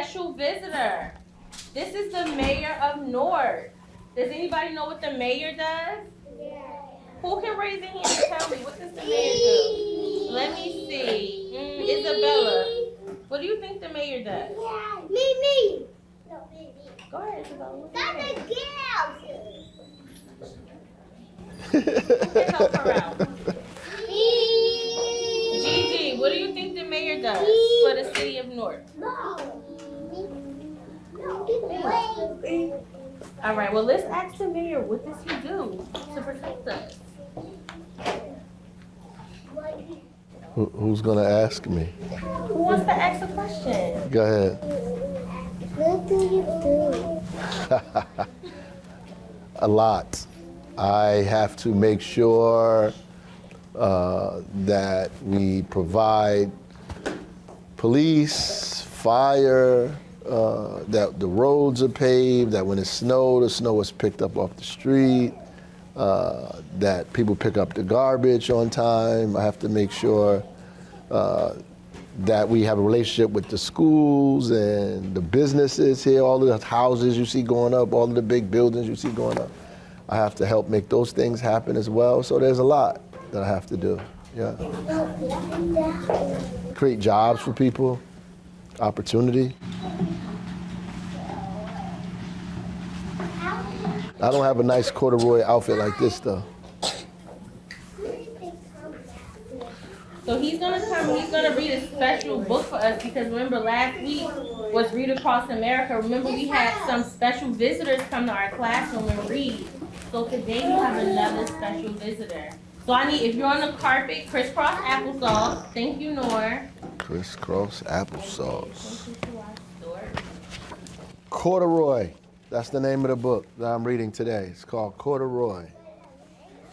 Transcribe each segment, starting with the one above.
special visitor. This is the mayor of North. Does anybody know what the mayor does? Yeah. Who can raise their hand and tell me, what does the mayor do? Let me see. Isabella. What do you think the mayor does? Yeah. Me. No, me. Go ahead, Isabella. That's a girl. Who can help her out? Gigi, what do you think the mayor does for the city of North? No. All right, well, let's ask the mayor, what does he do to protect us? Who's going to ask me? Who wants to ask a question? Go ahead. What do you do? A lot. I have to make sure that we provide police, fire, that the roads are paved, that when it snowed, the snow is picked up off the street, that people pick up the garbage on time. I have to make sure that we have a relationship with the schools and the businesses here, all of the houses you see going up, all of the big buildings you see going up. I have to help make those things happen as well. So there's a lot that I have to do, yeah. Create jobs for people, opportunity. I don't have a nice corduroy outfit like this though. So he's gonna come, he's gonna read a special book for us because remember last week was Read Across America. Remember we had some special visitors come to our classroom and read. So today we have another special visitor. So I need, if you're on the carpet, crisscross applesauce. Thank you, Noor. Crisscross applesauce. Corduroy. That's the name of the book that I'm reading today. It's called Corduroy.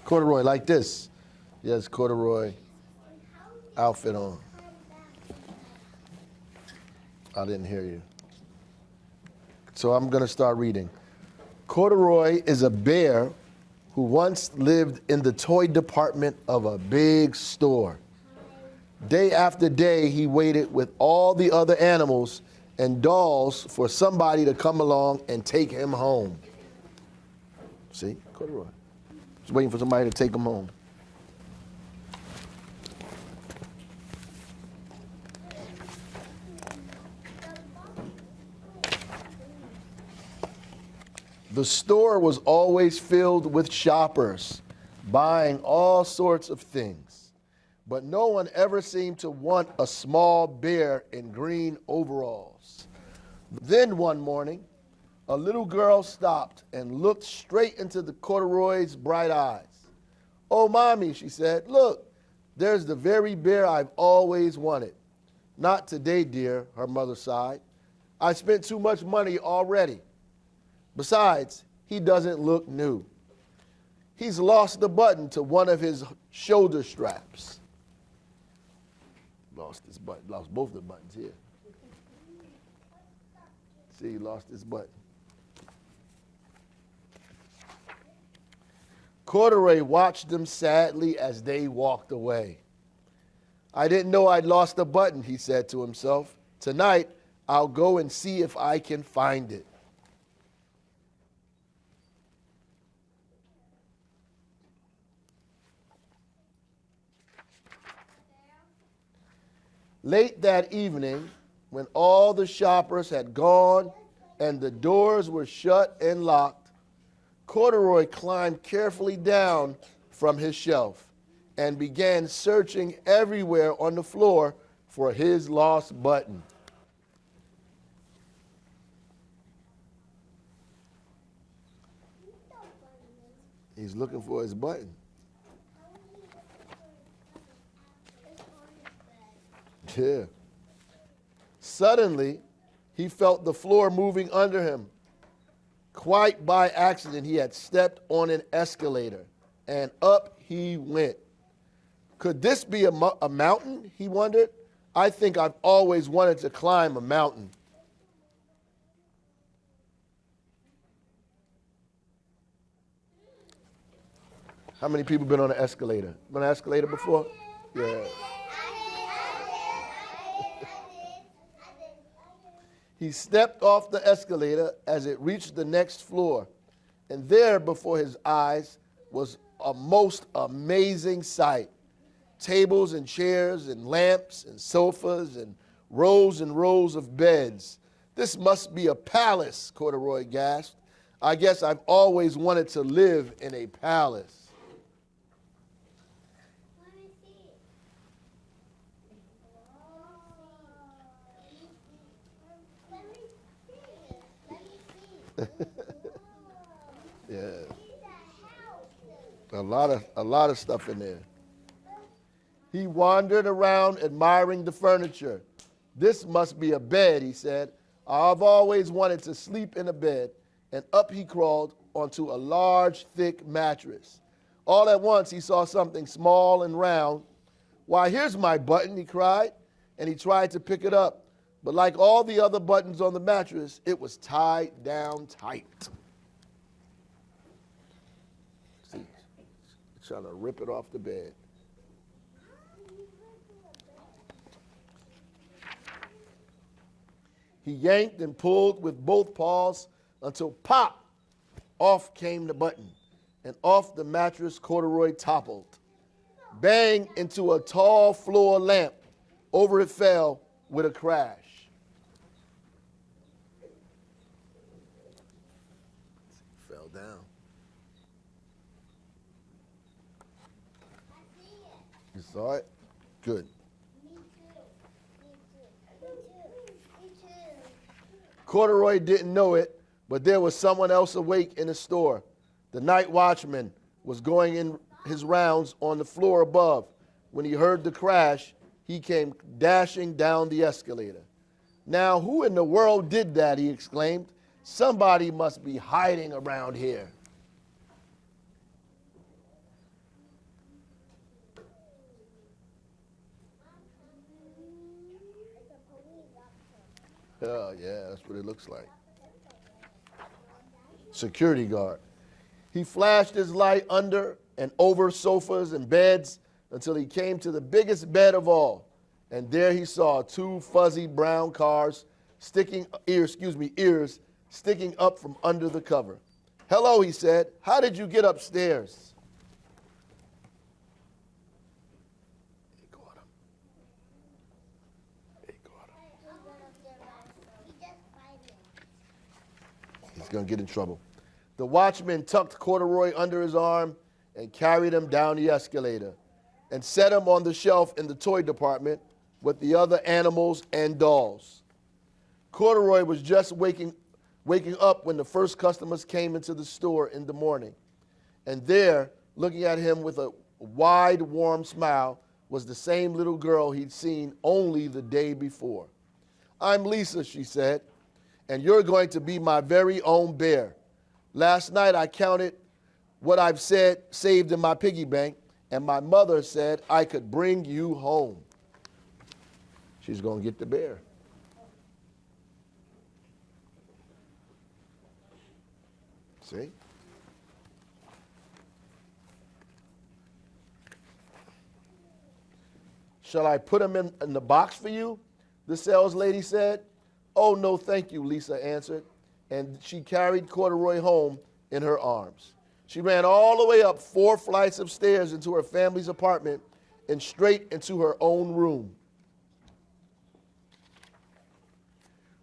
Corduroy, like this. Yes, corduroy outfit on. I didn't hear you. So I'm gonna start reading. Corduroy is a bear who once lived in the toy department of a big store. Day after day, he waited with all the other animals and dolls for somebody to come along and take him home. See, corduroy. Just waiting for somebody to take him home. The store was always filled with shoppers, buying all sorts of things. But no one ever seemed to want a small bear in green overalls. Then one morning, a little girl stopped and looked straight into the corduroy's bright eyes. "Oh, Mommy," she said, "look, there's the very bear I've always wanted." "Not today, dear," her mother sighed. "I spent too much money already. Besides, he doesn't look new. He's lost the button to one of his shoulder straps." Lost his button, lost both the buttons here. See, he lost his button. Corduroy watched them sadly as they walked away. "I didn't know I'd lost the button," he said to himself. "Tonight, I'll go and see if I can find it." Late that evening, when all the shoppers had gone and the doors were shut and locked, Corduroy climbed carefully down from his shelf and began searching everywhere on the floor for his lost button. He's looking for his button. Yeah. Suddenly, he felt the floor moving under him. Quite by accident, he had stepped on an escalator, and up he went. Could this be a mountain, he wondered? I think I've always wanted to climb a mountain. How many people been on an escalator? Been on an escalator before? Yeah. He stepped off the escalator as it reached the next floor, and there before his eyes was a most amazing sight. Tables and chairs and lamps and sofas and rows of beds. This must be a palace, Corduroy gasped. I guess I've always wanted to live in a palace. Yeah. A lot of stuff in there. He wandered around admiring the furniture. This must be a bed, he said. I've always wanted to sleep in a bed. And up he crawled onto a large, thick mattress. All at once he saw something small and round. Why, here's my button, he cried, and he tried to pick it up. But like all the other buttons on the mattress, it was tied down tight. See, he's trying to rip it off the bed. He yanked and pulled with both paws until pop, off came the button, and off the mattress Corduroy toppled. Bang into a tall floor lamp. Over it fell with a crash. Fell down. You saw it? Good. Corduroy didn't know it, but there was someone else awake in the store. The night watchman was going in his rounds on the floor above. When he heard the crash, he came dashing down the escalator. Now, who in the world did that? He exclaimed. Somebody must be hiding around here. Oh, yeah, that's what it looks like. Security guard. He flashed his light under and over sofas and beds until he came to the biggest bed of all. And there he saw two fuzzy brown ears sticking up from under the cover. Hello, he said. How did you get upstairs? He's going to get in trouble. The watchman tucked Corduroy under his arm and carried him down the escalator and set him on the shelf in the toy department with the other animals and dolls. Corduroy was just waking up when the first customers came into the store in the morning. And there, looking at him with a wide, warm smile, was the same little girl he'd seen only the day before. I'm Lisa, she said, and you're going to be my very own bear. Last night I counted what I've saved in my piggy bank, and my mother said I could bring you home. She's going to get the bear. See? Shall I put him in the box for you? The sales lady said. Oh, no, thank you, Lisa answered, and she carried Corduroy home in her arms. She ran all the way up 4 flights of stairs into her family's apartment and straight into her own room.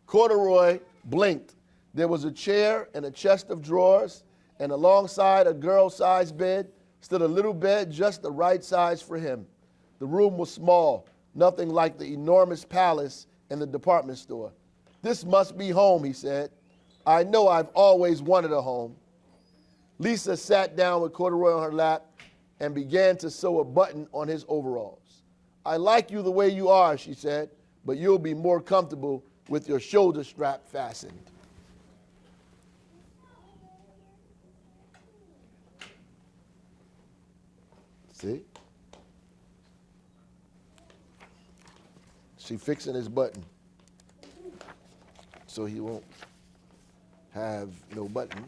Corduroy blinked. There was a chair and a chest of drawers, and alongside a girl-sized bed stood a little bed just the right size for him. The room was small, nothing like the enormous palace in the department store. This must be home, he said. I know I've always wanted a home. Lisa sat down with Corduroy on her lap and began to sew a button on his overalls. I like you the way you are, she said, but you'll be more comfortable with your shoulder strap fastened. See? She fixing his button so he won't have no button.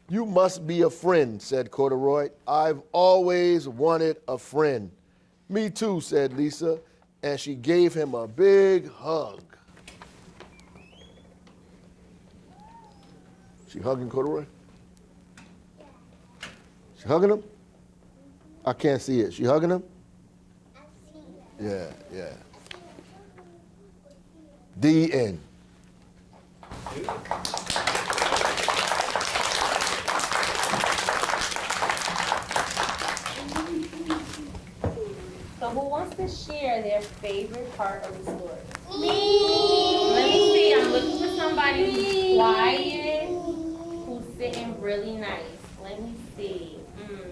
You must be a friend, said Corduroy. I've always wanted a friend. Me too, said Lisa, and she gave him a big hug. She hugging Corduroy? She hugging him? I can't see it. She hugging him? Yeah, yeah. The end. So who wants to share their favorite part of the story? Me. Let me see. I'm looking for somebody who's quiet, who's sitting really nice. Let me see.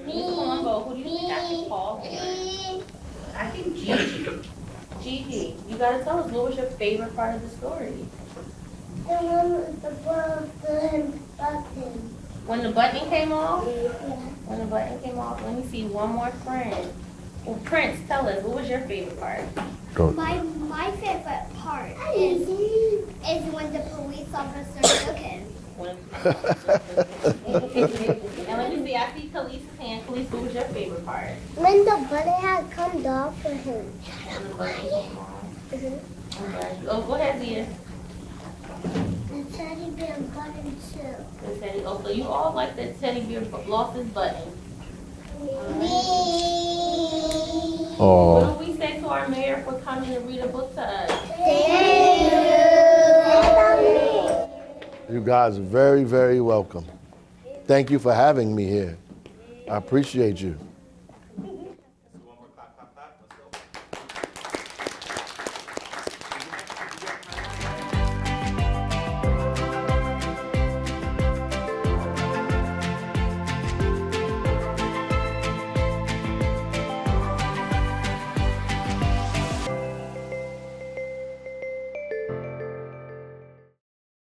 Miss Colombo, who do you think I should call here? I think Gigi. Gigi, you gotta tell us, what was your favorite part of the story? The one with the button. When the button came off? Yeah. When the button came off, let me see one more friend. Well, Prince, tell us, what was your favorite part? My favorite part is when the police officer took him. And let me see, I see Khalees's hand. Khalees, what was your favorite part? When the button had come off for him. When the button came off. Okay. Oh, go ahead, Zia. The teddy bear button too. The teddy. Oh, so you all like that teddy bear lost his button. Oh. What do we say to our mayor for coming to read a book to us? Thank you. You guys are very, very welcome. Thank you for having me here. I appreciate you.